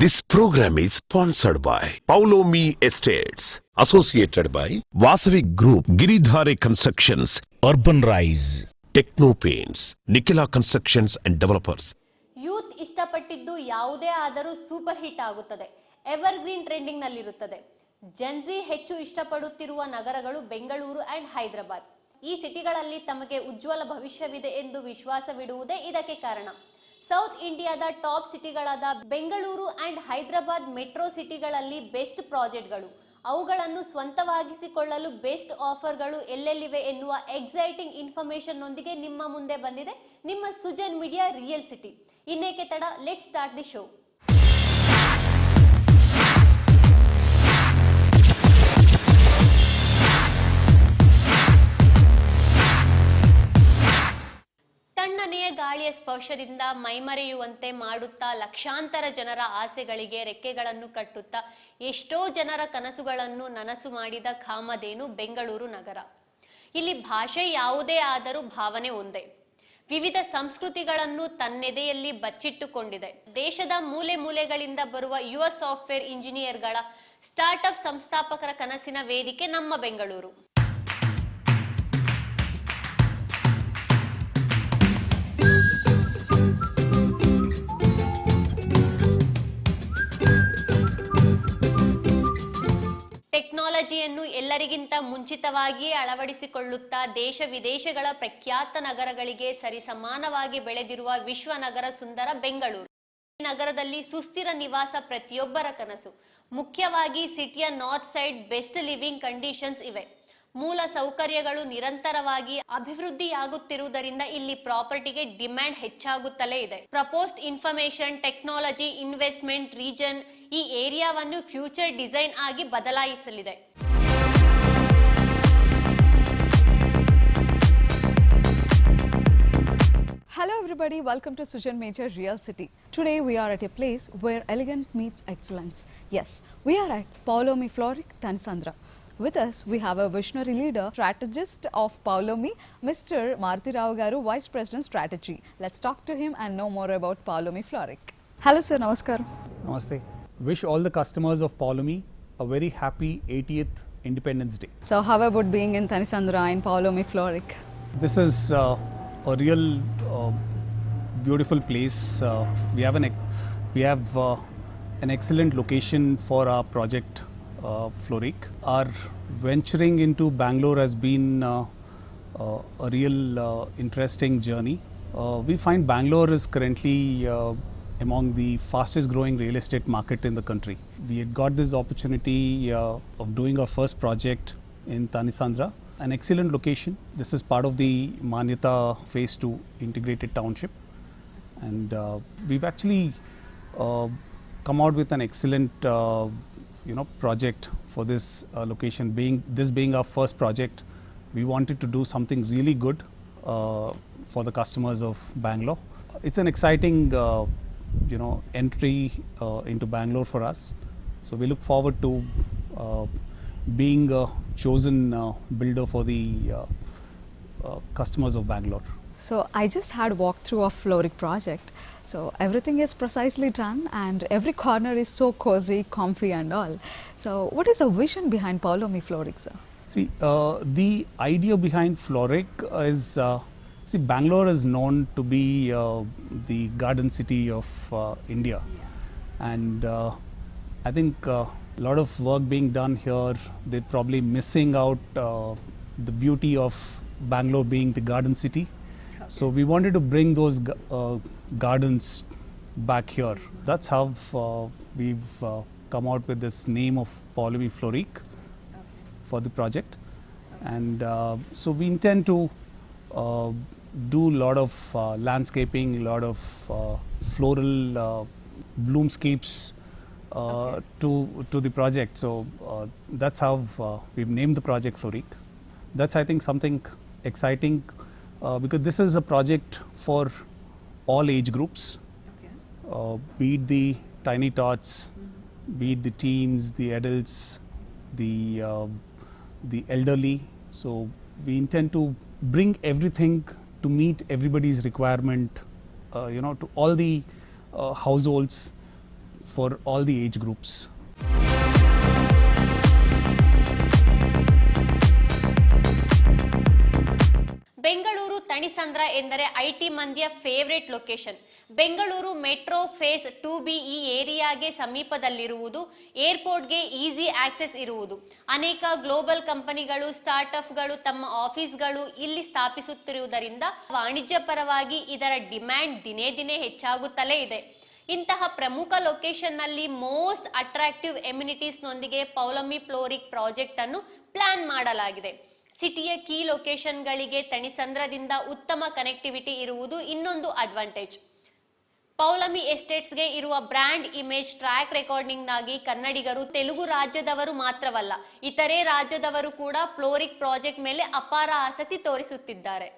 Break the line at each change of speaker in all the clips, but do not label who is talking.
This program is sponsored by Paulomi Estates, associated by Vasavi Group, Giridhare Constructions, Urban Rise, Techno Paints, Nikila Constructions and Developers.
Youth ಇಷ್ಟಪಟ್ಟಿದ್ದು ಯಾವುದೇ ಆದರೂ super hit ಆಗುತ್ತದೆ. Evergreen trending ನಲ್ಲಿರುತ್ತದೆ. Gen Z ಹೆಚ್ಚು ಇಷ್ಟಪಡುತ್ತಿರುವ ನಗರಗಳು Bengaluru and Hyderabad. ಈ ಸಿಟಿಗಳಲ್ಲಿ ತಮಗೆ ಉಜ್ವಲ ಭವಿಷ್ಯವಿದೆ ಎಂದು ವಿಶ್ವಾಸವಿಡುವುದೇ ಇದಕ್ಕೆ ಕಾರಣ. ಸೌತ್ ಇಂಡಿಯಾದ ಟಾಪ್ ಸಿಟಿಗಳಾದ ಬೆಂಗಳೂರು ಅಂಡ್ ಹೈದರಾಬಾದ್ ಮೆಟ್ರೋ ಸಿಟಿಗಳಲ್ಲಿ ಬೆಸ್ಟ್ ಪ್ರಾಜೆಕ್ಟ್ಗಳು, ಅವುಗಳನ್ನು ಸ್ವಂತವಾಗಿಸಿಕೊಳ್ಳಲು ಬೆಸ್ಟ್ ಆಫರ್ಗಳು ಎಲ್ಲೆಲ್ಲಿವೆ ಎನ್ನುವ ಎಕ್ಸೈಟಿಂಗ್ ಇನ್ಫಾರ್ಮೇಶನ್ ನೊಂದಿಗೆ ನಿಮ್ಮ ಮುಂದೆ ಬಂದಿದೆ ನಿಮ್ಮ ಸುಜನ್ ಮೀಡಿಯಾ ರಿಯಲ್ ಸಿಟಿ. ಇನ್ನೇಕೆ ತಡ, ಲೆಟ್ಸ್ ಸ್ಟಾರ್ಟ್ ದಿ ಶೋ. ತಣ್ಣನೆಯ ಗಾಳಿಯ ಸ್ಪರ್ಶದಿಂದ ಮೈಮರೆಯುವಂತೆ ಮಾಡುತ್ತಾ ಲಕ್ಷಾಂತರ ಜನರ ಆಸೆಗಳಿಗೆ ರೆಕ್ಕೆಗಳನ್ನು ಕಟ್ಟುತ್ತಾ ಎಷ್ಟೋ ಜನರ ಕನಸುಗಳನ್ನು ನನಸು ಮಾಡಿದ ಕಾಮಧೇನು ಬೆಂಗಳೂರು ನಗರ. ಇಲ್ಲಿ ಭಾಷೆ ಯಾವುದೇ ಆದರೂ ಭಾವನೆ ಒಂದೇ. ವಿವಿಧ ಸಂಸ್ಕೃತಿಗಳನ್ನು ತನ್ನೆದೆಯಲ್ಲಿ ಬಚ್ಚಿಟ್ಟುಕೊಂಡಿದೆ. ದೇಶದ ಮೂಲೆ ಮೂಲೆಗಳಿಂದ ಬರುವ ಯುವ ಸಾಫ್ಟ್ವೇರ್ ಇಂಜಿನಿಯರ್ಗಳ ಸ್ಟಾರ್ಟ್ಅಪ್ ಸಂಸ್ಥಾಪಕರ ಕನಸಿನ ವೇದಿಕೆ ನಮ್ಮ ಬೆಂಗಳೂರು. ಟೆಕ್ನಾಲಜಿಯನ್ನು ಎಲ್ಲರಿಗಿಂತ ಮುಂಚಿತವಾಗಿಯೇ ಅಳವಡಿಸಿಕೊಳ್ಳುತ್ತಾ ದೇಶ ವಿದೇಶಗಳ ಪ್ರಖ್ಯಾತ ನಗರಗಳಿಗೆ ಸರಿಸಮಾನವಾಗಿ ಬೆಳೆದಿರುವ ವಿಶ್ವ ನಗರ ಸುಂದರ ಬೆಂಗಳೂರು. ಈ ನಗರದಲ್ಲಿ ಸುಸ್ಥಿರ ನಿವಾಸ ಪ್ರತಿಯೊಬ್ಬರ ಕನಸು. ಮುಖ್ಯವಾಗಿ ಸಿಟಿಯ north side best living conditions ಇವೆ. ಮೂಲ ಸೌಕರ್ಯಗಳು ನಿರಂತರವಾಗಿ ಅಭಿವೃದ್ಧಿಯಾಗುತ್ತಿರುವುದರಿಂದ ಇಲ್ಲಿ ಪ್ರಾಪರ್ಟಿಗೆ ಡಿಮ್ಯಾಂಡ್ ಹೆಚ್ಚಾಗುತ್ತಲೇ ಇದೆ. Proposed information technology investment region ಈ ಏರಿಯಾವನ್ನು ಫ್ಯೂಚರ್ ಡಿಸೈನ್ ಆಗಿ ಬದಲಾಯಿಸಲಿದೆ.
Hello everybody, welcome to Sujan Major Real City. Today we are at a place where elegant meets excellence. Yes, we are at Paulomi Floric, Tanisandra. With us, we have a visionary leader, strategist of Paulomi, Mr. Maruti Rao Garu, Vice President Strategy. Let's talk to him and know more about Paulomi Floric. Hello sir, namaskar.
Namaste. Wish all the customers of Paulomi a very happy 80th Independence Day.
So how about being in Tanisandra and Paulomi Floric?
This is a real beautiful place. We have an excellent location for our project Floric. Our venturing into Bangalore has been a real interesting journey. We find Bangalore is currently among the fastest growing real estate market in the country. We had got this opportunity of doing our first project in Tanisandra, an excellent location. This is part of the Manyata Phase 2 integrated township, and we've actually come out with an excellent project for this location. Being our first project, we wanted to do something really good for the customers of Bangalore. It's an exciting entry into Bangalore for us. So we look forward to being a chosen builder for the customers of Bangalore.
So I just had walked through a Floric project. So everything is precisely done and every corner is so cozy, comfy and all. So what is the vision behind Paulomi Floric, sir?
See, the idea behind Floric is, Bangalore is known to be the garden city of India. And I think a lot of work being done here. They're probably missing out the beauty of Bangalore being the garden city. So we wanted to bring those gardens back here. That's how we've come out with this name of Paulomi Floric for the project. And so we intend to do a lot of landscaping, a lot of floral bloomscapes to the project. So that's how we've named the project Floric. That's, I think, something exciting. Because this is a project for all age groups, be it the tiny tots, be it the teens, the adults, the elderly. So we intend to bring everything to meet everybody's requirement, to all the households, for all the age groups.
Bengaluru Thanisandra ಎಂದರೆ IT ಮಂದಿಯ favourite location. Bengaluru metro phase 2B ಈ ಏರಿಯಾಗೆ ಸಮೀಪದಲ್ಲಿರುವುದು, ಏರ್ಪೋರ್ಟ್ಗೆ easy access ಇರುವುದು. ಅನೇಕ global ಕಂಪನಿಗಳು, ಸ್ಟಾರ್ಟ್ಅಪ್ಗಳು ತಮ್ಮ ಆಫೀಸ್ಗಳು ಇಲ್ಲಿ ಸ್ಥಾಪಿಸುತ್ತಿರುವುದರಿಂದ ವಾಣಿಜ್ಯ ಪರವಾಗಿ ಇದರ ಡಿಮ್ಯಾಂಡ್ ದಿನೇ ದಿನೇ ಹೆಚ್ಚಾಗುತ್ತಲೇ ಇದೆ. ಇಂತಹ ಪ್ರಮುಖ ಲೊಕೇಶನ್ನಲ್ಲಿ ಮೋಸ್ಟ್ ಅಟ್ರಾಕ್ಟಿವ್ ಎಮ್ಯುನಿಟೀಸ್ನೊಂದಿಗೆ ಪೌಲಮಿ ಫ್ಲೋರಿಕ್ ಪ್ರಾಜೆಕ್ಟ್ ಅನ್ನು ಪ್ಲಾನ್ ಮಾಡಲಾಗಿದೆ. ಸಿಟಿಯ ಕೀ ಲೊಕೇಶನ್ಗಳಿಗೆ ತಣಿಸಂದ್ರದಿಂದ ಉತ್ತಮ ಕನೆಕ್ಟಿವಿಟಿ ಇರುವುದು ಇನ್ನೊಂದು ಅಡ್ವಾಂಟೇಜ್. ಪೌಲಮಿ ಎಸ್ಟೇಟ್ಸ್ಗೆ ಇರುವ ಬ್ರ್ಯಾಂಡ್ ಇಮೇಜ್ ಟ್ರ್ಯಾಕ್ ರೆಕಾರ್ಡಿಂಗ್ನಾಗಿ ಕನ್ನಡಿಗರು, ತೆಲುಗು ರಾಜ್ಯದವರು ಮಾತ್ರವಲ್ಲ, ಇತರೆ ರಾಜ್ಯದವರು ಕೂಡ ಫ್ಲೋರಿಕ್ ಪ್ರಾಜೆಕ್ಟ್ ಮೇಲೆ ಅಪಾರ ಆಸಕ್ತಿ ತೋರಿಸುತ್ತಿದ್ದಾರೆ.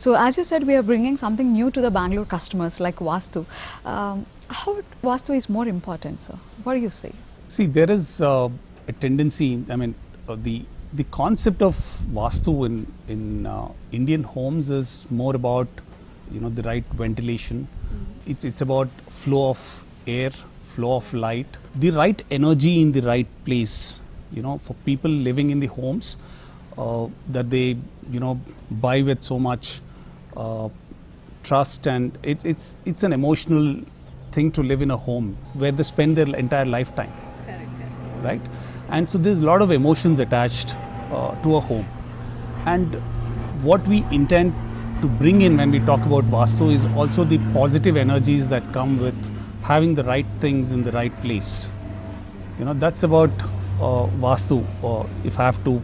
So as you said, we are bringing something new to the Bangalore customers like Vastu. How Vastu is more important, sir? What do you say?
See, there is a tendency. I mean, the concept of Vastu in Indian homes is more about, you know, the right ventilation. It's about flow of air, flow of light, the right energy in the right place. You know, for people living in the homes that they, you know, buy with so much trust, and it's an emotional thing to live in a home where they spend their entire lifetime. Right? And so there's a lot of emotions attached to a home. And what we intend to bring in when we talk about Vastu is also the positive energies that come with having the right things in the right place. You know, that's about Vastu, if I have to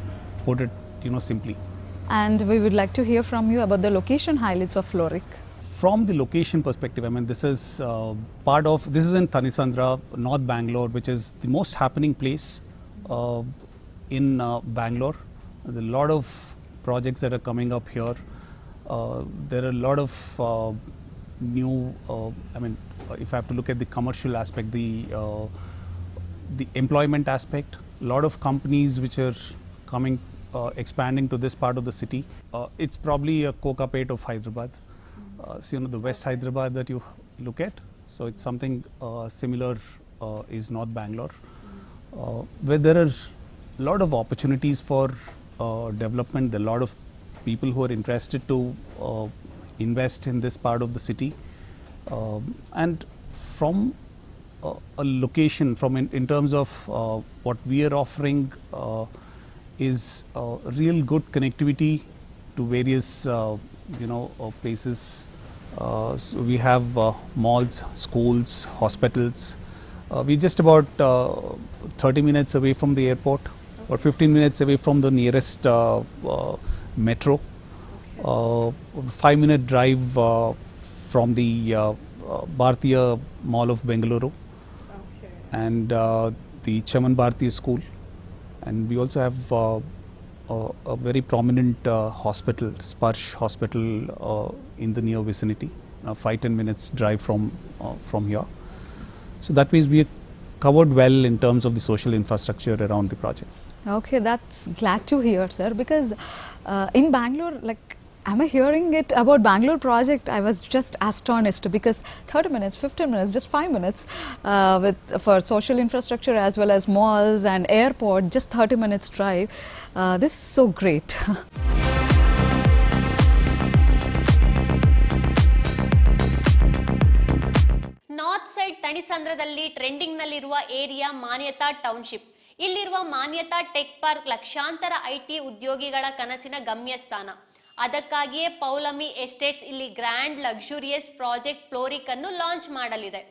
put it, you know, simply.
And we would like to hear from you about the location highlights of Floric.
From the location perspective, I mean, this is this is in Thanisandra, North Bangalore, which is the most happening place in Bangalore. There are a lot of projects that are coming up here. There are a lot of new, I mean, if I have to look at the commercial aspect, the employment aspect, a lot of companies which are coming, expanding to this part of the city. It's probably a Kokapet of Hyderabad. So, you know, the West Hyderabad that you look at. So it's something similar is North Bangalore, where there are a lot of opportunities for development. There are a lot of people who are interested to invest in this part of the city. And from a location, from in terms of what we are offering is real good connectivity to various places. So we have malls, schools, hospitals. We're just about 30 minutes away from the airport, or 15 minutes away from the nearest metro. 5-minute drive from the Bharatiya Mall of Bengaluru, and the Chaman Bharatiya School. And we also have a very prominent hospital, Sparsh Hospital, in the near vicinity, 5-10 minutes drive from here. So that means we are covered well in terms of the social infrastructure around the project.
Okay, that's glad to hear, sir, because in Bangalore, like, am I hearing it about Bangalore project? I was just astonished because 30 minutes, 15 minutes, just 5 minutes for social infrastructure as well as malls and airport, just 30 minutes drive. This is so great.
North side ತಣಿಸಂದ್ರದಲ್ಲಿ trending ನಲ್ಲಿರುವ area Manyata township. ಇಲ್ಲಿರುವ Manyata tech park ಲಕ್ಷಾಂತರ IT ಉದ್ಯೋಗಿಗಳ ಕನಸಿನ ಗಮ್ಯಸ್ಥಾನ. ಅದಕ್ಕಾಗಿಯೇ Paulami estates ಇಲ್ಲಿ grand luxurious project Floric ಅನ್ನು ಲಾಂಚ್ ಮಾಡಲಿದೆ.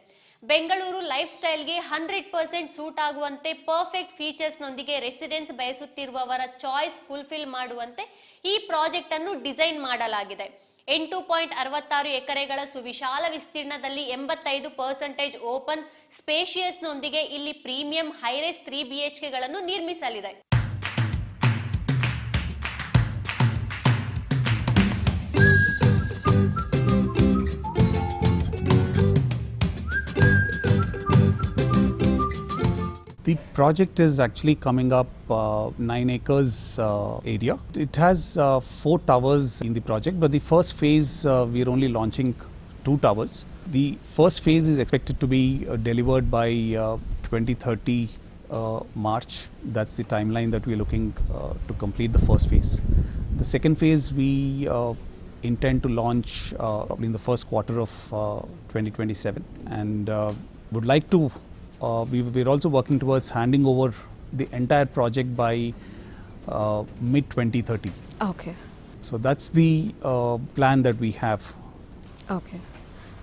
ಬೆಂಗಳೂರು ಲೈಫ್ ಸ್ಟೈಲ್ಗೆ 100% ಸೂಟ್ ಆಗುವಂತೆ ಪರ್ಫೆಕ್ಟ್ ಫೀಚರ್ಸ್ನೊಂದಿಗೆ ರೆಸಿಡೆನ್ಸ್ ಬಯಸುತ್ತಿರುವವರ ಚಾಯ್ಸ್ ಫುಲ್ಫಿಲ್ ಮಾಡುವಂತೆ ಈ ಪ್ರಾಜೆಕ್ಟ್ ಅನ್ನು ಡಿಸೈನ್ ಮಾಡಲಾಗಿದೆ. 8.66 ಎಕರೆಗಳ ಸುವಿಶಾಲ ವಿಸ್ತೀರ್ಣದಲ್ಲಿ 85% ಓಪನ್ ಸ್ಪೇಷಿಯಸ್ನೊಂದಿಗೆ ಇಲ್ಲಿ premium high-rise 3 BHKಗಳನ್ನು ನಿರ್ಮಿಸಲಿದೆ.
The project is actually coming up 9 acres area. It has 4 towers in the project, but the first phase we are only launching 2 towers. The first phase is expected to be delivered by 2030 March. That's the timeline that we are looking to complete the first phase. The second phase we intend to launch probably in the first quarter of 2027, and would like to we're also working towards handing over the entire project by mid 2030.
Okay.
So that's the plan that we have.
Okay.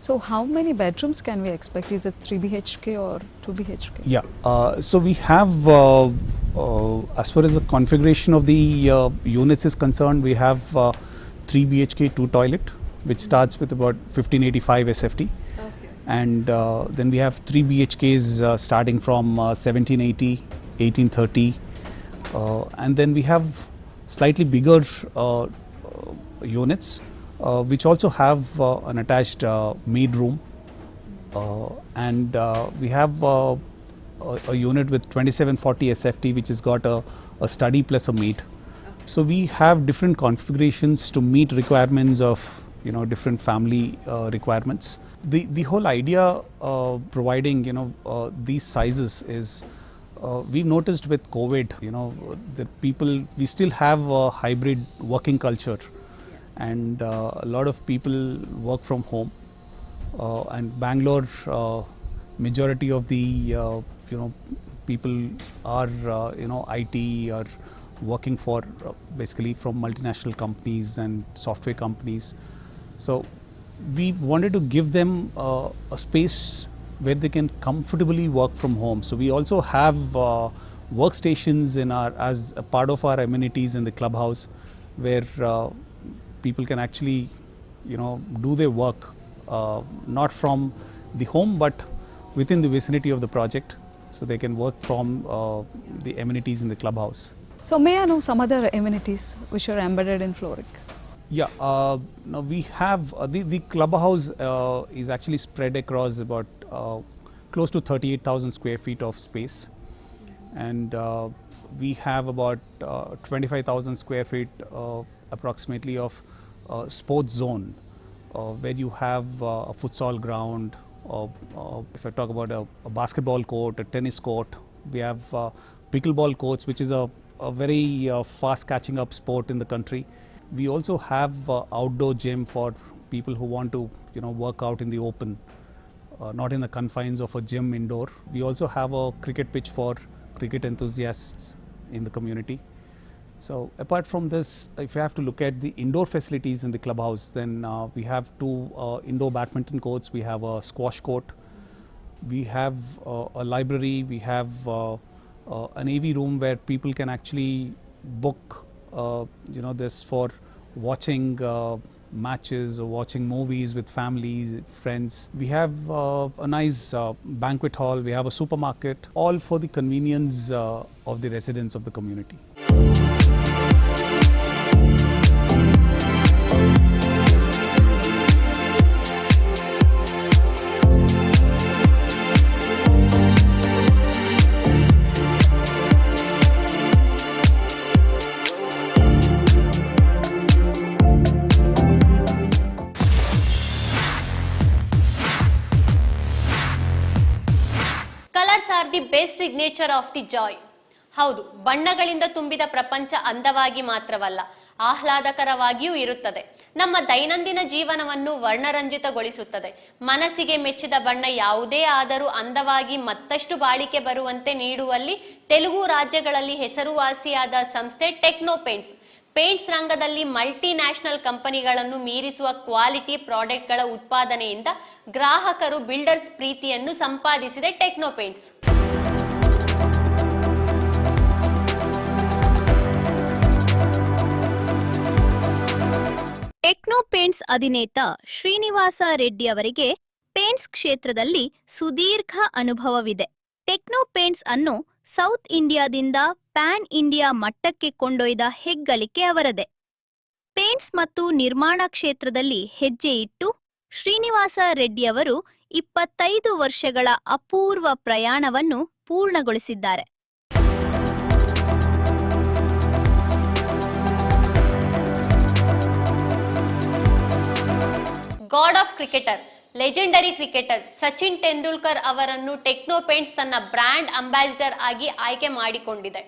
So how many bedrooms can we expect? Is it 3 BHK or 2 BHK?
Yeah. So we have, as far as the configuration of the units is concerned, we have 3 BHK 2 toilet, which starts with about 1585 SFT. And then we have 3 BHKs starting from 1780, 1830, and then we have slightly bigger units which also have an attached maid room, and we have a unit with 2740 SFT which has got a study plus a maid. So we have different configurations to meet requirements of different family requirements. The whole idea providing these sizes is we've noticed with COVID that we still have a hybrid working culture, and a lot of people work from home, and Bangalore majority of the people are IT or working for basically from multinational companies and software companies. So we wanted to give them a space where they can comfortably work from home. So we also have workstations as a part of our amenities in the clubhouse, where people can actually do their work not from the home but within the vicinity of the project, so they can work from the amenities in the clubhouse.
So may I know some other amenities which are embedded in Floric?
Yeah, now we have the clubhouse is actually spread across about close to 38,000 square feet of space, and we have about 25,000 square feet approximately of sports zone, where you have a futsal ground, if I talk about a basketball court, a tennis court. We have pickleball courts, which is a very fast catching up sport in the country. We also have outdoor gym for people who want to work out in the open, not in the confines of a gym indoor. We also have a cricket pitch for cricket enthusiasts in the community. So apart from this, if you have to look at the indoor facilities in the clubhouse, then we have 2 indoor badminton courts, we have a squash court, we have a library, we have an AV room where people can actually book this for watching matches or watching movies with families, friends. We have a nice banquet hall, we have a supermarket, all for the convenience of the residents of the community.
Colours R the best signature of the Joy. ಹೌದು, ಬಣ್ಣಗಳಿಂದ ತುಂಬಿದ ಪ್ರಪಂಚ ಅಂದವಾಗಿ ಮಾತ್ರವಲ್ಲ, ಆಹ್ಲಾದಕರವಾಗಿಯೂ ಇರುತ್ತದೆ. ನಮ್ಮ ದೈನಂದಿನ ಜೀವನವನ್ನು ವರ್ಣರಂಜಿತಗೊಳಿಸುತ್ತದೆ. ಮನಸ್ಸಿಗೆ ಮೆಚ್ಚಿದ ಬಣ್ಣ ಯಾವುದೇ ಆದರೂ ಅಂದವಾಗಿ ಮತ್ತಷ್ಟು ಬಾಳಿಕೆ ಬರುವಂತೆ ನೀಡುವಲ್ಲಿ ತೆಲುಗು ರಾಜ್ಯಗಳಲ್ಲಿ ಹೆಸರುವಾಸಿಯಾದ ಸಂಸ್ಥೆ ಟೆಕ್ನೋ ಪೇಂಟ್ಸ್. ಪೇಂಟ್ಸ್ ರಂಗದಲ್ಲಿ ಮಲ್ಟಿ ನ್ಯಾಷನಲ್ ಕಂಪನಿಗಳನ್ನು ಮೀರಿಸುವ ಕ್ವಾಲಿಟಿ ಪ್ರಾಡಕ್ಟ್ಗಳ ಉತ್ಪಾದನೆಯಿಂದ ಗ್ರಾಹಕರು ಬಿಲ್ಡರ್ಸ್ ಪ್ರೀತಿಯನ್ನು ಸಂಪಾದಿಸಿದೆ ಟೆಕ್ನೋ ಪೇಂಟ್ಸ್.
ಟೆಕ್ನೋ ಪೇಂಟ್ಸ್ ಅಧಿನೇತ ಶ್ರೀನಿವಾಸ ರೆಡ್ಡಿ ಅವರಿಗೆ ಪೇಂಟ್ಸ್ ಕ್ಷೇತ್ರದಲ್ಲಿ ಸುದೀರ್ಘ ಅನುಭವವಿದೆ. ಟೆಕ್ನೋ ಪೇಂಟ್ಸ್ ಅನ್ನು ಸೌತ್ ಇಂಡಿಯಾದಿಂದ ಪ್ಯಾನ್ ಇಂಡಿಯಾ ಮಟ್ಟಕ್ಕೆ ಕೊಂಡೊಯ್ದ ಹೆಗ್ಗಳಿಕೆ ಅವರದೇ. ಪೇಂಟ್ಸ್ ಮತ್ತು ನಿರ್ಮಾಣ ಕ್ಷೇತ್ರದಲ್ಲಿ ಹೆಜ್ಜೆ ಇಟ್ಟು ಶ್ರೀನಿವಾಸ ರೆಡ್ಡಿ ಅವರು 25 ವರ್ಷಗಳ ಅಪೂರ್ವ ಪ್ರಯಾಣವನ್ನು ಪೂರ್ಣಗೊಳಿಸಿದ್ದಾರೆ.
God of cricketer, legendary cricketer Sachin Tendulkar ಅವರನ್ನು ಟೆಕ್ನೋ ಪೇಂಟ್ಸ್ ತನ್ನ ಬ್ರ್ಯಾಂಡ್ ಅಂಬಾಸಿಡರ್ ಆಗಿ ಆಯ್ಕೆ ಮಾಡಿಕೊಂಡಿದೆ.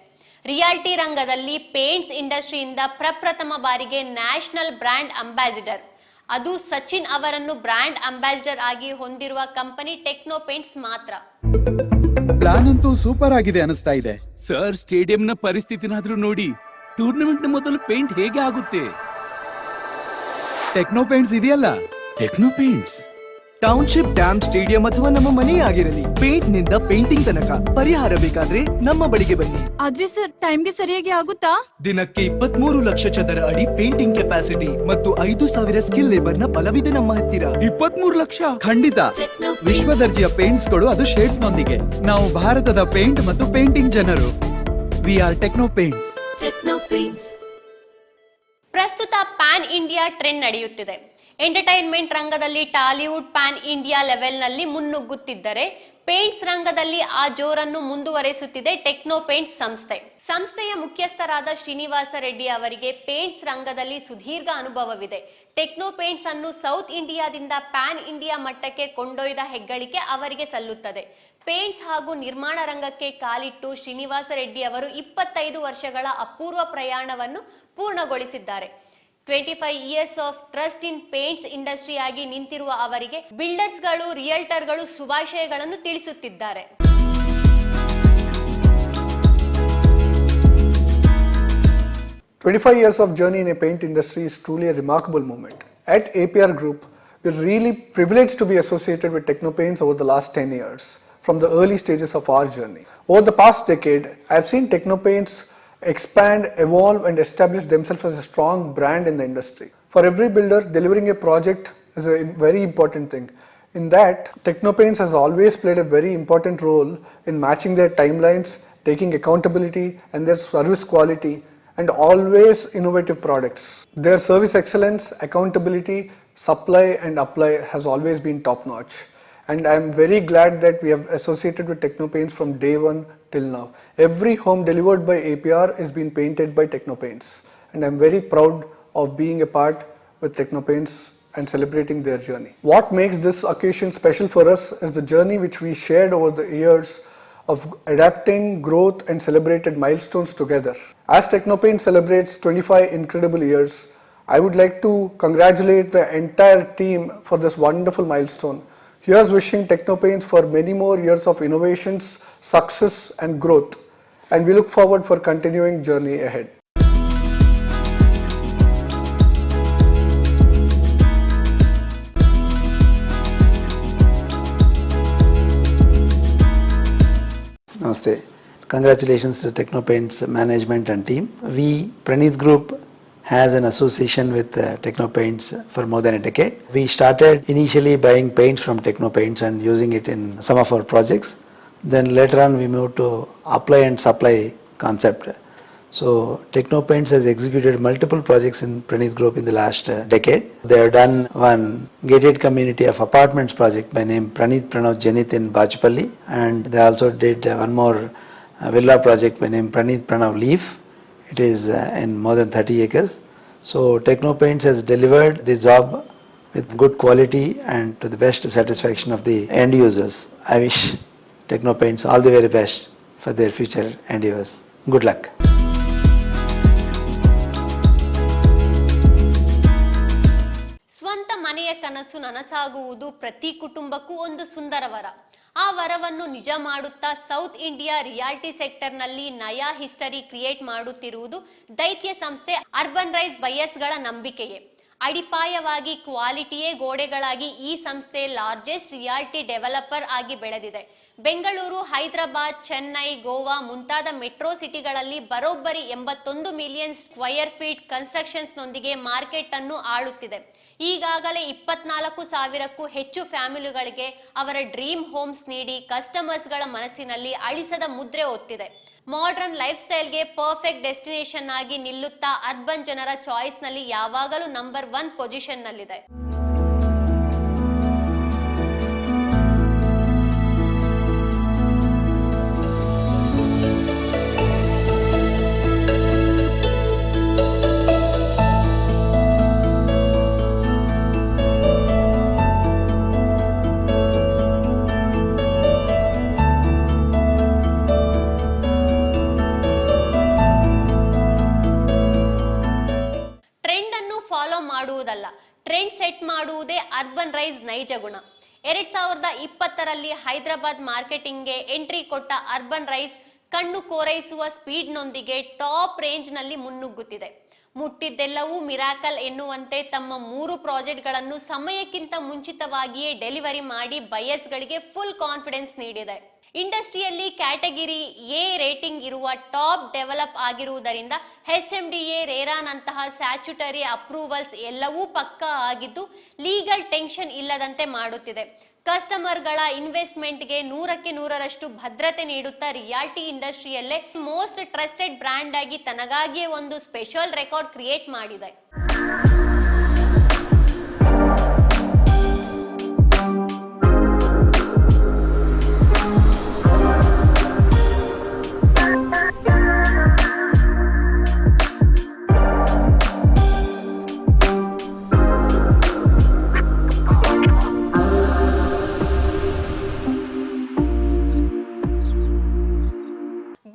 ರಿಯಾಲಿಟಿ ರಂಗದಲ್ಲಿ ಪೇಂಟ್ಸ್ ಇಂಡಸ್ಟ್ರಿಯಿಂದ ಪ್ರಪ್ರಥಮ ಬಾರಿಗೆ ನ್ಯಾಷನಲ್ ಬ್ರ್ಯಾಂಡ್ ಅಂಬಾಸಿಡರ್, ಅದು ಸಚಿನ್ ಅವರನ್ನು ಬ್ರ್ಯಾಂಡ್ ಅಂಬಾಸಿಡರ್ ಆಗಿ ಹೊಂದಿರುವ ಕಂಪನಿ ಟೆಕ್ನೋ ಪೇಂಟ್ಸ್ ಮಾತ್ರ.
ಪ್ಲಾನ್ ಅಂತೂ ಸೂಪರ್ ಆಗಿದೆ ಅನಿಸ್ತಾ ಇದೆ.
ಸರ್, ಸ್ಟೇಡಿಯಂನ ಪರಿಸ್ಥಿತಿನಾದ್ರೂ ನೋಡಿ. ಟೂರ್ನಮೆಂಟ್ ಮೊದಲು ಪೇಂಟ್ ಹೇಗೆ ಆಗುತ್ತೆ?
ಟೆಕ್ನೋ ಪೇಂಟ್ಸ್ ಇದೆಯಲ್ಲ.
Techno paints
township, dam, stadium ಅಥವಾ ನಮ್ಮ ಮನೆ ಆಗಿರಲಿ, ಪೇಂಟ್ ನಿಂದ ಪೇಂಟಿಂಗ್ ತನಕ ಪರಿಹಾರ ಬೇಕಾದ್ರೆ ನಮ್ಮ ಬಳಿಗೆ ಬನ್ನಿ.
ಆದ್ರೆ ಸರ್, ಟೈಮ್ಗೆ ಸರಿಯಾಗಿ ಆಗುತ್ತಾ?
ದಿನಕ್ಕೆ 23 ಲಕ್ಷ ಚದರ ಅಡಿ ಪೇಂಟಿಂಗ್ ಕೆಪಾಸಿಟಿ ಮತ್ತು 5,000 ಸ್ಕಿಲ್ ಲೇಬರ್ ನ ಬಲವಿದೆ ನಮ್ಮ ಹತ್ತಿರ.
23 ಲಕ್ಷ?
ಖಂಡಿತ. ವಿಶ್ವದರ್ಜೆಯ ಪೇಂಟ್ಸ್ ಗಳು, ಅದು ಶೇಡ್ಸ್ ನೊಂದಿಗೆ. ನಾವು ಭಾರತದ ಪೇಂಟ್ ಮತ್ತು ಪೇಂಟಿಂಗ್ ಜನರು. We are techno paints.
ಪ್ರಸ್ತುತ ಪ್ಯಾನ್ ಇಂಡಿಯಾ ಟ್ರೆಂಡ್ ನಡೆಯುತ್ತಿದೆ. ಎಂಟರ್ಟೈನ್ಮೆಂಟ್ ರಂಗದಲ್ಲಿ ಟಾಲಿವುಡ್ ಪ್ಯಾನ್ ಇಂಡಿಯಾ ಲೆವೆಲ್ನಲ್ಲಿ ಮುನ್ನುಗ್ಗುತ್ತಿದ್ದರೆ, ಪೇಂಟ್ಸ್ ರಂಗದಲ್ಲಿ ಆ ಜೋರನ್ನು ಮುಂದುವರೆಸುತ್ತಿದೆ ಟೆಕ್ನೋ ಪೇಂಟ್ಸ್ ಸಂಸ್ಥೆ. ಸಂಸ್ಥೆಯ ಮುಖ್ಯಸ್ಥರಾದ ಶ್ರೀನಿವಾಸ ರೆಡ್ಡಿ ಅವರಿಗೆ ಪೇಂಟ್ಸ್ ರಂಗದಲ್ಲಿ ಸುದೀರ್ಘ ಅನುಭವವಿದೆ. ಟೆಕ್ನೋ ಪೇಂಟ್ಸ್ ಅನ್ನು ಸೌತ್ ಇಂಡಿಯಾದಿಂದ ಪ್ಯಾನ್ ಇಂಡಿಯಾ ಮಟ್ಟಕ್ಕೆ ಕೊಂಡೊಯ್ದ ಹೆಗ್ಗಳಿಕೆ ಅವರಿಗೆ ಸಲ್ಲುತ್ತದೆ. ಪೇಂಟ್ಸ್ ಹಾಗೂ ನಿರ್ಮಾಣ ರಂಗಕ್ಕೆ ಕಾಲಿಟ್ಟು ಶ್ರೀನಿವಾಸ ರೆಡ್ಡಿ ಅವರು 25 ವರ್ಷಗಳ ಅಪೂರ್ವ ಪ್ರಯಾಣವನ್ನು ಪೂರ್ಣಗೊಳಿಸಿದ್ದಾರೆ. 25 years of trust in paints industry ಆಗಿ ನಿಂತಿರುವ ಅವರಿಗೆ ಬಿಲ್ಡರ್ಸ್ಗಳು, ರಿಯಲ್ಟರ್ಗಳು ಶುಭಾಶಯಗಳನ್ನು ತಿಳಿಸುತ್ತಿದ್ದಾರೆ.
25 years of journey in a paint industry is truly a remarkable moment. At APR Group, we're really privileged to be associated with Techno Paints over the last 10 years, from the early stages of our journey. Over the past decade, I've seen Techno Paints expand, evolve and establish themselves as a strong brand in the industry. For every builder, delivering a project is a very important thing. In that, Techno Paints has always played a very important role in matching their timelines, taking accountability and their service quality, and always innovative products. Their service excellence, accountability, supply and apply has always been top notch. And I am very glad that we have associated with Techno Paints from day one till now. Every home delivered by APR is being painted by Techno Paints, and I am very proud of being a part with Techno Paints and celebrating their journey. What makes this occasion special for us is the journey which we shared over the years of adapting, growth and celebrated milestones together. As Techno Paints celebrates 25 incredible years, I would like to congratulate the entire team for this wonderful milestone. Here's wishing Techno Paints for many more years of innovations, success and growth, and we look forward for continuing journey ahead.
Namaste. Congratulations to Techno Paints management and team. We, Praneeth Group, has an association with Techno Paints for more than a decade. We started initially buying paints from Techno Paints and using it in some of our projects. Then later on we moved to apply and supply concept. So Techno Paints has executed multiple projects in Praneeth Group in the last decade. They have done one gated community of apartments project by name Praneeth Pranav Janith in Bachpalli, and they also did one more villa project by name Praneeth Pranav Leaf. It is in more than 30 acres. So Techno Paints has delivered the job with good quality and to the best satisfaction of the end users. I wish Techno Paints all the very best for their future endeavors. Good luck.
ಸ್ವಂತ ಮನೆಯ ಕನಸು ನನಸಾಗುವುದು ಪ್ರತಿ ಕುಟುಂಬಕ್ಕೂ ಒಂದು ಸುಂದರ ವರ. ಆ ವರವನ್ನು ನಿಜ ಮಾಡುತ್ತಾ ಸೌತ್ ಇಂಡಿಯಾ ರಿಯಾಲಿಟಿ ಸೆಕ್ಟರ್ನಲ್ಲಿ ನಯಾ ಹಿಸ್ಟರಿ ಕ್ರಿಯೇಟ್ ಮಾಡುತ್ತಿರುವುದು ದೈತ್ಯ ಸಂಸ್ಥೆ ಅರ್ಬನ್ ರೈಸ್ ಬಯರ್ಸ್ಗಳ ನಂಬಿಕೆಯೇ. ಅಡಿಪಾಯವಾಗಿ ಕ್ವಾಲಿಟಿಯೇ ಗೋಡೆಗಳಾಗಿ ಈ ಸಂಸ್ಥೆ ಲಾರ್ಜೆಸ್ಟ್ ರಿಯಾಲಿಟಿ ಡೆವಲಪರ್ ಆಗಿ ಬೆಳೆದಿದೆ. ಬೆಂಗಳೂರು, ಹೈದರಾಬಾದ್, ಚೆನ್ನೈ, ಗೋವಾ ಮುಂತಾದ ಮೆಟ್ರೋ ಸಿಟಿಗಳಲ್ಲಿ ಬರೋಬ್ಬರಿ 81 ಮಿಲಿಯನ್ ಸ್ಕ್ವಯರ್ ಫೀಟ್ ಕನ್ಸ್ಟ್ರಕ್ಷನ್ಸ್ನೊಂದಿಗೆ ಮಾರ್ಕೆಟ್ ಅನ್ನು ಆಳುತ್ತಿದೆ. ಈಗಾಗಲೇ 24,000ಕ್ಕೂ ಹೆಚ್ಚು ಫ್ಯಾಮಿಲಿಗಳಿಗೆ ಅವರ ಡ್ರೀಮ್ ಹೋಮ್ಸ್ ನೀಡಿ ಕಸ್ಟಮರ್ಸ್ಗಳ ಮನಸ್ಸಿನಲ್ಲಿ ಅಳಿಸದ ಮುದ್ರೆ ಒತ್ತಿದೆ. ಮಾಡರ್ನ್ ಲೈಫ್ ಸ್ಟೈಲ್ಗೆ ಪರ್ಫೆಕ್ಟ್ ಡೆಸ್ಟಿನೇಷನ್ ಆಗಿ ನಿಲ್ಲುತ್ತಾ ಅರ್ಬನ್ ಜನರ ಚಾಯ್ಸ್ನಲ್ಲಿ ಯಾವಾಗಲೂ ನಂಬರ್ 1 ಪೊಸಿಷನ್ನಲ್ಲಿದೆ. ಮಾಡುವುದಲ್ಲ, ಟ್ರೆಂಡ್ ಸೆಟ್ ಮಾಡುವುದೇ ಅರ್ಬನ್ ರೈಸ್ ನೈಜ ಗುಣ. 2020ರಲ್ಲಿ ಹೈದರಾಬಾದ್ ಮಾರ್ಕೆಟಿಂಗ್ಗೆ ಎಂಟ್ರಿ ಕೊಟ್ಟ ಅರ್ಬನ್ ರೈಸ್ ಕಣ್ಣು ಕೋರೈಸುವ ಸ್ಪೀಡ್ನೊಂದಿಗೆ ಟಾಪ್ ರೇಂಜ್ನಲ್ಲಿ ಮುನ್ನುಗ್ಗುತ್ತಿದೆ. ಮುಟ್ಟಿದ್ದೆಲ್ಲವೂ ಮಿರಾಕಲ್ ಎನ್ನುವಂತೆ ತಮ್ಮ 3 ಪ್ರಾಜೆಕ್ಟ್ಗಳನ್ನು ಸಮಯಕ್ಕಿಂತ ಮುಂಚಿತವಾಗಿಯೇ ಡೆಲಿವರಿ ಮಾಡಿ ಬಯರ್ಸ್ಗಳಿಗೆ ಫುಲ್ ಕಾನ್ಫಿಡೆನ್ಸ್ ನೀಡಿದೆ. ಇಂಡಸ್ಟ್ರಿಯಲ್ಲಿ ಕ್ಯಾಟಗಿರಿ ಎ ರೇಟಿಂಗ್ ಇರುವ ಟಾಪ್ ಡೆವಲಪ್ ಆಗಿರುವುದರಿಂದ HMDA, ರೇರಾನಂತಹ ಸ್ಟ್ಯಾಚ್ಯುಟರಿ ಅಪ್ರೂವಲ್ಸ್ ಎಲ್ಲವೂ ಪಕ್ಕಾ ಆಗಿದ್ದು ಲೀಗಲ್ ಟೆನ್ಷನ್ ಇಲ್ಲದಂತೆ ಮಾಡುತ್ತಿದೆ. ಕಸ್ಟಮರ್ಗಳ ಇನ್ವೆಸ್ಟ್ಮೆಂಟ್ಗೆ 100ಕ್ಕೆ 100ರಷ್ಟು ಭದ್ರತೆ ನೀಡುತ್ತಾ ರಿಯಾಲ್ಟಿ ಇಂಡಸ್ಟ್ರಿಯಲ್ಲೇ ಮೋಸ್ಟ್ ಟ್ರಸ್ಟೆಡ್ ಬ್ರ್ಯಾಂಡ್ ಆಗಿ ತನಗಾಗಿಯೇ ಒಂದು ಸ್ಪೆಷಲ್ ರೆಕಾರ್ಡ್ ಕ್ರಿಯೇಟ್ ಮಾಡಿದೆ.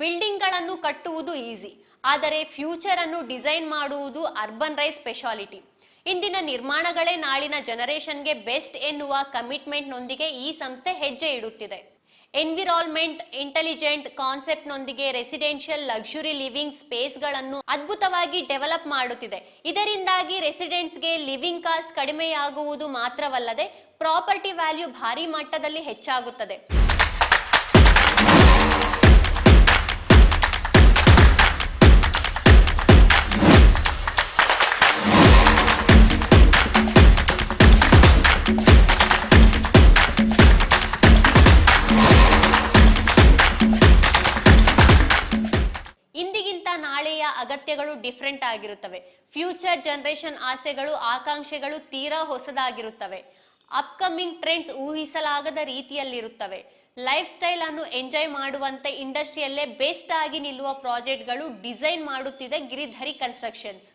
ಬಿಲ್ಡಿಂಗ್ಗಳನ್ನು ಕಟ್ಟುವುದು ಈಸಿ, ಆದರೆ ಫ್ಯೂಚರ್ ಅನ್ನು ಡಿಸೈನ್ ಮಾಡುವುದು ಅರ್ಬನ್ ರೈಸ್ ಸ್ಪೆಷಾಲಿಟಿ. ಇಂದಿನ ನಿರ್ಮಾಣಗಳೇ ನಾಳಿನ ಜನರೇಷನ್ಗೆ ಬೆಸ್ಟ್ ಎನ್ನುವ ಕಮಿಟ್ಮೆಂಟ್ನೊಂದಿಗೆ ಈ ಸಂಸ್ಥೆ ಹೆಜ್ಜೆ ಇಡುತ್ತಿದೆ. ಎನ್ವಿರಾನ್ಮೆಂಟ್ ಇಂಟೆಲಿಜೆಂಟ್ ಕಾನ್ಸೆಪ್ಟ್ನೊಂದಿಗೆ ರೆಸಿಡೆನ್ಷಿಯಲ್ ಲಕ್ಸುರಿ ಲಿವಿಂಗ್ ಸ್ಪೇಸ್ಗಳನ್ನು ಅದ್ಭುತವಾಗಿ ಡೆವಲಪ್ ಮಾಡುತ್ತಿದೆ. ಇದರಿಂದಾಗಿ ರೆಸಿಡೆಂಟ್ಸ್ಗೆ ಲಿವಿಂಗ್ ಕಾಸ್ಟ್ ಕಡಿಮೆಯಾಗುವುದು ಮಾತ್ರವಲ್ಲದೆ ಪ್ರಾಪರ್ಟಿ ವ್ಯಾಲ್ಯೂ ಭಾರಿ ಮಟ್ಟದಲ್ಲಿ ಹೆಚ್ಚಾಗುತ್ತದೆ. ಇಂದಿಗಿಂತ ನಾಳೆಯ ಅಗತ್ಯಗಳು ಡಿಫ್ರೆಂಟ್ ಆಗಿರುತ್ತವೆ. ಫ್ಯೂಚರ್ ಜನರೇಷನ್ ಆಸೆಗಳು, ಆಕಾಂಕ್ಷೆಗಳು ತೀರಾ ಹೊಸದಾಗಿರುತ್ತವೆ. ಅಪ್ಕಮಿಂಗ್ ಟ್ರೆಂಡ್ಸ್ ಊಹಿಸಲಾಗದ ರೀತಿಯಲ್ಲಿರುತ್ತವೆ. ಲೈಫ್ ಸ್ಟೈಲ್ ಅನ್ನು ಎಂಜಾಯ್ ಮಾಡುವಂತೆ ಇಂಡಸ್ಟ್ರಿಯಲ್ಲೇ ಬೆಸ್ಟ್ ಆಗಿ ನಿಲ್ಲುವ ಪ್ರಾಜೆಕ್ಟ್ಗಳು ಡಿಸೈನ್ ಮಾಡುತ್ತಿದೆ ಗಿರಿಧರಿ ಕನ್ಸ್ಟ್ರಕ್ಷನ್ಸ್.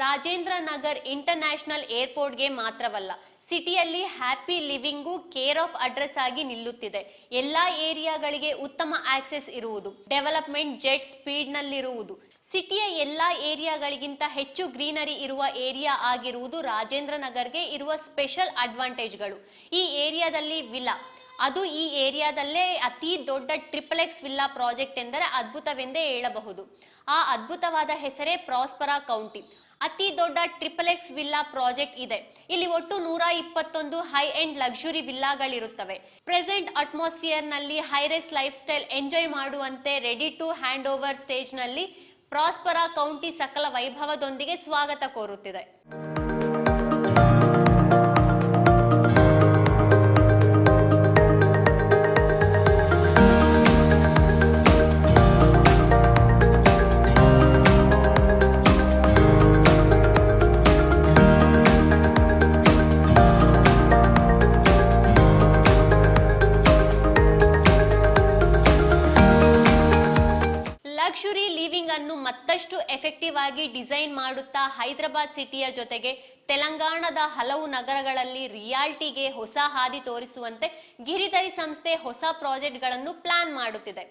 ರಾಜೇಂದ್ರ ನಗರ್ ಇಂಟರ್ನ್ಯಾಷನಲ್ ಏರ್ಪೋರ್ಟ್ಗೆ ಮಾತ್ರವಲ್ಲ, ಸಿಟಿಯಲ್ಲಿ happy living care of address ಆಗಿ ನಿಲ್ಲುತ್ತಿದೆ. ಎಲ್ಲಾ ಏರಿಯಾಗಳಿಗೆ ಉತ್ತಮ ಆಕ್ಸೆಸ್ ಇರುವುದು, ಡೆವಲಪ್ಮೆಂಟ್ ಜೆಟ್ ಸ್ಪೀಡ್ ನಲ್ಲಿರುವುದು, ಸಿಟಿಯ ಎಲ್ಲಾ ಏರಿಯಾಗಳಿಗಿಂತ ಹೆಚ್ಚು ಗ್ರೀನರಿ ಇರುವ ಏರಿಯಾ ಆಗಿರುವುದು ರಾಜೇಂದ್ರ ನಗರ್ಗೆ ಇರುವ ಸ್ಪೆಷಲ್ ಅಡ್ವಾಂಟೇಜ್ಗಳು. ಈ ಏರಿಯಾದಲ್ಲಿ ವಿಲ್ಲಾ, ಅದು ಈ ಏರಿಯಾದಲ್ಲೇ ಅತಿ ದೊಡ್ಡ ಟ್ರಿಪಲ್-ಎಕ್ಸ್ ವಿಲ್ಲಾ ಪ್ರಾಜೆಕ್ಟ್ ಎಂದರೆ ಅದ್ಭುತವೆಂದೇ ಹೇಳಬಹುದು. ಆ ಅದ್ಭುತವಾದ ಹೆಸರೇ ಪ್ರಾಸ್ಪರಾ ಕೌಂಟಿ. ಅತಿ ದೊಡ್ಡ ಟ್ರಿಪಲ್-ಎಕ್ಸ್ ವಿಲ್ಲಾ ಪ್ರಾಜೆಕ್ಟ್ ಇದೆ. ಇಲ್ಲಿ ಒಟ್ಟು 121 ಹೈ ಎಂಡ್ ಲಕ್ಸುರಿ ವಿಲ್ಲಾಗಳಿರುತ್ತವೆ. ಪ್ರೆಸೆಂಟ್ ಅಟ್ಮಾಸ್ಫಿಯರ್ ನಲ್ಲಿ ಹೈರೆಸ್ ಲೈಫ್ ಸ್ಟೈಲ್ ಎಂಜಾಯ್ ಮಾಡುವಂತೆ ready to hand over stage ನಲ್ಲಿ ಪ್ರಾಸ್ಪರಾ ಕೌಂಟಿ ಸಕಲ ವೈಭವದೊಂದಿಗೆ ಸ್ವಾಗತ ಕೋರುತ್ತಿದೆ. ಲಕ್ಸುರಿ ಲಿವಿಂಗ್ ಅನ್ನು ಮತ್ತಷ್ಟು ಎಫೆಕ್ಟಿವ್ ಆಗಿ ಡಿಸೈನ್ ಮಾಡುತ್ತಾ ಹೈದರಾಬಾದ್ ಸಿಟಿಯ ಜೊತೆಗೆ ತೆಲಂಗಾಣದ ಹಲವು ನಗರಗಳಲ್ಲಿ ರಿಯಾಲ್ಟಿಗೆ ಹೊಸ ಹಾದಿ ತೋರಿಸುವಂತೆ ಗಿರಿಧರಿ ಸಂಸ್ಥೆ ಹೊಸ ಪ್ರಾಜೆಕ್ಟ್ಗಳನ್ನು ಪ್ಲಾನ್ ಮಾಡುತ್ತಿದೆ.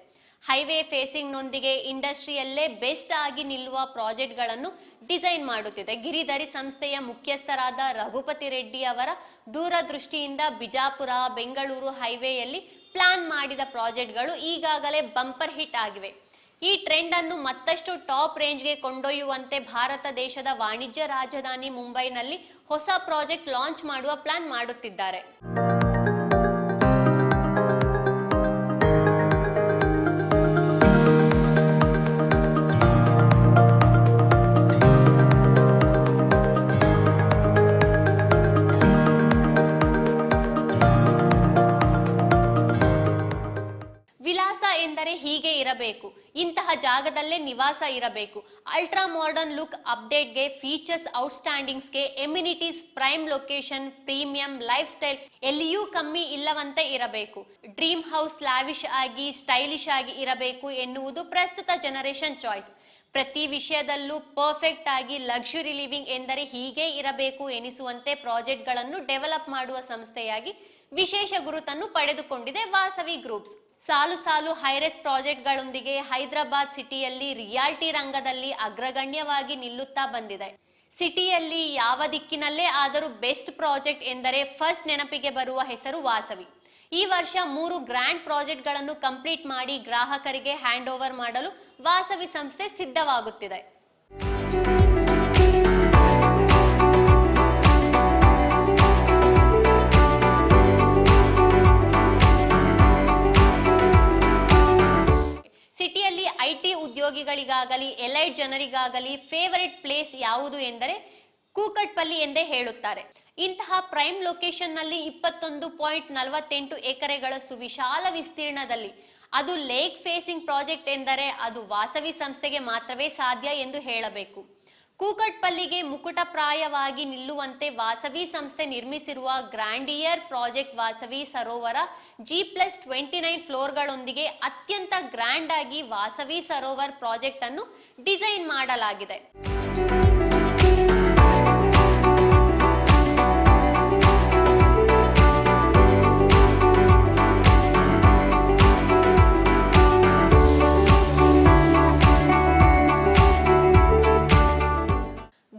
ಹೈವೇ ಫೇಸಿಂಗ್ ನೊಂದಿಗೆ ಇಂಡಸ್ಟ್ರಿಯಲ್ಲೇ ಬೆಸ್ಟ್ ಆಗಿ ನಿಲ್ಲುವ ಪ್ರಾಜೆಕ್ಟ್ಗಳನ್ನು ಡಿಸೈನ್ ಮಾಡುತ್ತಿದೆ. ಗಿರಿಧರಿ ಸಂಸ್ಥೆಯ ಮುಖ್ಯಸ್ಥರಾದ ರಘುಪತಿ ರೆಡ್ಡಿ ಅವರ ದೂರದೃಷ್ಟಿಯಿಂದ ಬಿಜಾಪುರ, ಬೆಂಗಳೂರು ಹೈವೇಯಲ್ಲಿ ಪ್ಲಾನ್ ಮಾಡಿದ ಪ್ರಾಜೆಕ್ಟ್ಗಳು ಈಗಾಗಲೇ ಬಂಪರ್ ಹಿಟ್ ಆಗಿವೆ. ಈ ಟ್ರೆಂಡ್ ಅನ್ನು ಮತ್ತಷ್ಟು ಟಾಪ್ ರೇಂಜ್ಗೆ ಕೊಂಡೊಯ್ಯುವಂತೆ ಭಾರತ ದೇಶದ ವಾಣಿಜ್ಯ ರಾಜಧಾನಿ ಮುಂಬೈನಲ್ಲಿ ಹೊಸ ಪ್ರಾಜೆಕ್ಟ್ ಲಾಂಚ್ ಮಾಡುವ ಪ್ಲಾನ್ ಮಾಡುತ್ತಿದ್ದಾರೆ. ವಿಲಾಸ ಎಂದರೆ ಹೀಗೆ ಇರಬೇಕು, ಇಂತಹ ಜಾಗದಲ್ಲೇ ನಿವಾಸ ಇರಬೇಕು. ಅಲ್ಟ್ರಾ ಮಾಡರ್ನ್ ಲುಕ್ ಅಪ್ಡೇಟ್ಗೆ, ಫೀಚರ್ಸ್ ಔಟ್ಸ್ಟ್ಯಾಂಡಿಂಗ್ಸ್ಗೆ, amenities, prime location, premium life style ಎಲ್ಲಿಯೂ ಕಮ್ಮಿ ಇಲ್ಲವಂತೆ ಇರಬೇಕು. ಡ್ರೀಮ್ ಹೌಸ್ ಲಾವಿಶ್ ಆಗಿ ಸ್ಟೈಲಿಶ್ ಆಗಿ ಇರಬೇಕು ಎನ್ನುವುದು ಪ್ರಸ್ತುತ ಜನರೇಷನ್ ಚಾಯ್ಸ್. ಪ್ರತಿ ವಿಷಯದಲ್ಲೂ ಪರ್ಫೆಕ್ಟ್ ಆಗಿ ಲಕ್ಸುರಿ ಲಿವಿಂಗ್ ಎಂದರೆ ಹೀಗೆ ಇರಬೇಕು ಎನಿಸುವಂತೆ ಪ್ರಾಜೆಕ್ಟ್ಗಳನ್ನು ಡೆವಲಪ್ ಮಾಡುವ ಸಂಸ್ಥೆಯಾಗಿ ವಿಶೇಷ ಗುರುತನ್ನು ಪಡೆದುಕೊಂಡಿದೆ ವಾಸವಿ ಗ್ರೂಪ್ಸ್. ಸಾಲು ಸಾಲು ಹೈರೇಸ್ ಪ್ರಾಜೆಕ್ಟ್ಗಳೊಂದಿಗೆ ಹೈದರಾಬಾದ್ ಸಿಟಿಯಲ್ಲಿ ರಿಯಾಲ್ಟಿ ರಂಗದಲ್ಲಿ ಅಗ್ರಗಣ್ಯವಾಗಿ ನಿಲ್ಲುತ್ತಾ ಬಂದಿದೆ. ಸಿಟಿಯಲ್ಲಿ ಯಾವ ದಿಕ್ಕಿನಲ್ಲೇ ಆದರೂ ಬೆಸ್ಟ್ ಪ್ರಾಜೆಕ್ಟ್ ಎಂದರೆ ಫಸ್ಟ್ ನೆನಪಿಗೆ ಬರುವ ಹೆಸರು ವಾಸವಿ. ಈ ವರ್ಷ 3 ಗ್ರ್ಯಾಂಡ್ ಪ್ರಾಜೆಕ್ಟ್ಗಳನ್ನು ಕಂಪ್ಲೀಟ್ ಮಾಡಿ ಗ್ರಾಹಕರಿಗೆ ಹ್ಯಾಂಡ್ ಓವರ್ ಮಾಡಲು ವಾಸವಿ ಸಂಸ್ಥೆ ಸಿದ್ಧವಾಗುತ್ತಿದೆ. ಸಿಟಿಯಲ್ಲಿ ಐಟಿ ಉದ್ಯೋಗಿಗಳಿಗಾಗಲಿ ಎಲೈಟ್ ಜನರಿಗಾಗಲಿ ಫೇವರಿಟ್ ಪ್ಲೇಸ್ ಯಾವುದು ಎಂದರೆ ಕೂಕಟ್ಪಲ್ಲಿ ಎಂದೇ ಹೇಳುತ್ತಾರೆ. ಇಂತಹ ಪ್ರೈಮ್ ಲೊಕೇಶನ್ ನಲ್ಲಿ 21.48 ಎಕರೆಗಳ ಸುವಿಶಾಲ ವಿಸ್ತೀರ್ಣದಲ್ಲಿ ಅದು ಲೇಕ್ ಫೇಸಿಂಗ್ ಪ್ರಾಜೆಕ್ಟ್ ಎಂದರೆ ಅದು ವಾಸವಿ ಸಂಸ್ಥೆಗೆ ಮಾತ್ರವೇ ಸಾಧ್ಯ ಎಂದು ಹೇಳಬೇಕು. ಕೂಕಟ್ಪಲ್ಲಿಗೆ ಮುಕುಟಪ್ರಾಯವಾಗಿ ನಿಲ್ಲುವಂತೆ ವಾಸವಿ ಸಂಸ್ಥೆ ನಿರ್ಮಿಸಿರುವ ಗ್ರ್ಯಾಂಡಿಯರ್ ಪ್ರಾಜೆಕ್ಟ್ ವಾಸವಿ ಸರೋವರ G+29 ಫ್ಲೋರ್ಗಳೊಂದಿಗೆ ಅತ್ಯಂತ ಗ್ರ್ಯಾಂಡ್ ಆಗಿ ವಾಸವಿ ಸರೋವರ್ ಪ್ರಾಜೆಕ್ಟ್ ಅನ್ನು ಡಿಸೈನ್ ಮಾಡಲಾಗಿದೆ.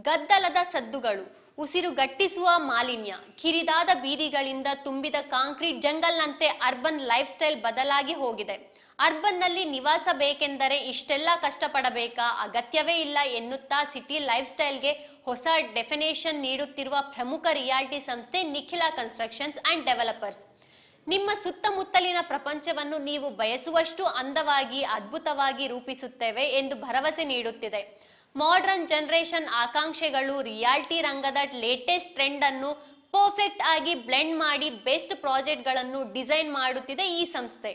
ಗದ್ದಲದ ಸದ್ದುಗಳು, ಉಸಿರುಗಟ್ಟಿಸುವ ಮಾಲಿನ್ಯ, ಕಿರಿದಾದ ಬೀದಿಗಳಿಂದ ತುಂಬಿದ ಕಾಂಕ್ರೀಟ್ ಜಂಗಲ್ನಂತೆ ಅರ್ಬನ್ ಲೈಫ್ ಸ್ಟೈಲ್ ಬದಲಾಗಿ ಹೋಗಿದೆ. ಅರ್ಬನ್ನಲ್ಲಿ ನಿವಾಸ ಬೇಕೆಂದರೆ ಇಷ್ಟೆಲ್ಲ ಕಷ್ಟಪಡಬೇಕಾ, ಅಗತ್ಯವೇ ಇಲ್ಲ ಎನ್ನುತ್ತಾ ಸಿಟಿ ಲೈಫ್ ಸ್ಟೈಲ್ಗೆ ಹೊಸ ಡೆಫಿನೇಷನ್ ನೀಡುತ್ತಿರುವ ಪ್ರಮುಖ ರಿಯಾಲಿಟಿ ಸಂಸ್ಥೆ ನಿಖಿಲಾ ಕನ್ಸ್ಟ್ರಕ್ಷನ್ಸ್ ಅಂಡ್ ಡೆವಲಪರ್ಸ್. ನಿಮ್ಮ ಸುತ್ತಮುತ್ತಲಿನ ಪ್ರಪಂಚವನ್ನು ನೀವು ಬಯಸುವಷ್ಟು ಅಂದವಾಗಿ ಅದ್ಭುತವಾಗಿ ರೂಪಿಸುತ್ತೇವೆ ಎಂದು ಭರವಸೆ ನೀಡುತ್ತಿದೆ. ಮಾಡರ್ನ್ ಜನರೇಷನ್ ಆಕಾಂಕ್ಷೆಗಳು, ರಿಯಾಲಿಟಿ ರಂಗದ ಲೇಟೆಸ್ಟ್ ಟ್ರೆಂಡ್ ಅನ್ನು ಪರ್ಫೆಕ್ಟ್ ಆಗಿ ಬ್ಲೆಂಡ್ ಮಾಡಿ ಬೆಸ್ಟ್ ಪ್ರಾಜೆಕ್ಟ್ಗಳನ್ನು ಡಿಸೈನ್ ಮಾಡುತ್ತಿದೆ ಈ ಸಂಸ್ಥೆ.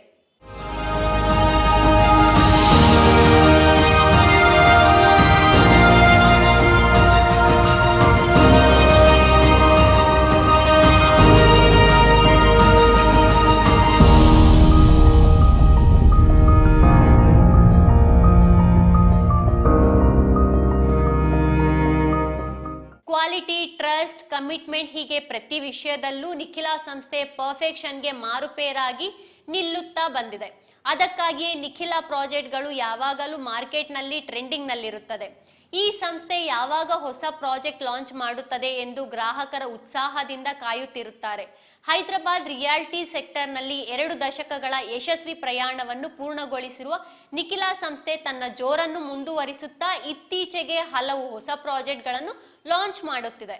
ಕ್ವಾಲಿಟಿ, ಟ್ರಸ್ಟ್, ಕಮಿಟ್ಮೆಂಟ್ ಹೀಗೆ ಪ್ರತಿ ವಿಷಯದಲ್ಲೂ ನಿಖಿಲಾ ಸಂಸ್ಥೆ ಪರ್ಫೆಕ್ಷನ್ಗೆ ಮಾರುಪೇರಾಗಿ ನಿಲ್ಲುತ್ತಾ ಬಂದಿದೆ. ಅದಕ್ಕಾಗಿಯೇ ನಿಖಿಲಾ ಪ್ರಾಜೆಕ್ಟ್ಗಳು ಯಾವಾಗಲೂ ಮಾರ್ಕೆಟ್ನಲ್ಲಿ ಟ್ರೆಂಡಿಂಗ್ನಲ್ಲಿರುತ್ತದೆ. ಈ ಸಂಸ್ಥೆ ಯಾವಾಗ ಹೊಸ ಪ್ರಾಜೆಕ್ಟ್ ಲಾಂಚ್ ಮಾಡುತ್ತದೆ ಎಂದು ಗ್ರಾಹಕರ ಉತ್ಸಾಹದಿಂದ ಕಾಯುತ್ತಿರುತ್ತಾರೆ. ಹೈದರಾಬಾದ್ ರಿಯಾಲಿಟಿ ಸೆಕ್ಟರ್ನಲ್ಲಿ 2 ದಶಕಗಳ ಯಶಸ್ವಿ ಪ್ರಯಾಣವನ್ನು ಪೂರ್ಣಗೊಳಿಸಿರುವ ನಿಖಿಲಾ ಸಂಸ್ಥೆ ತನ್ನ ಜೋರನ್ನು ಮುಂದುವರಿಸುತ್ತಾ ಇತ್ತೀಚೆಗೆ ಹಲವು ಹೊಸ ಪ್ರಾಜೆಕ್ಟ್ಗಳನ್ನು ಲಾಂಚ್ ಮಾಡುತ್ತಿದೆ.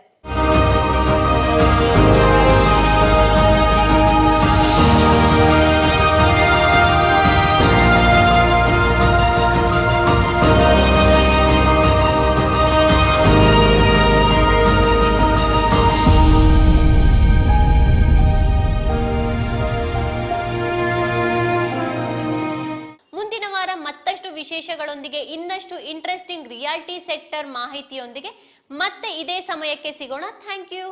ಮತ್ತಷ್ಟು ವಿಶೇಷಗಳೊಂದಿಗೆ ಇನ್ನಷ್ಟು ಇಂಟ್ರೆಸ್ಟಿಂಗ್ ರಿಯಾಲಿಟಿ ಸೆಕ್ಟರ್ ಮಾಹಿತಿಯೊಂದಿಗೆ ಮತ್ತೆ ಇದೇ ಸಮಯಕ್ಕೆ ಸಿಗೋಣ. Thank you.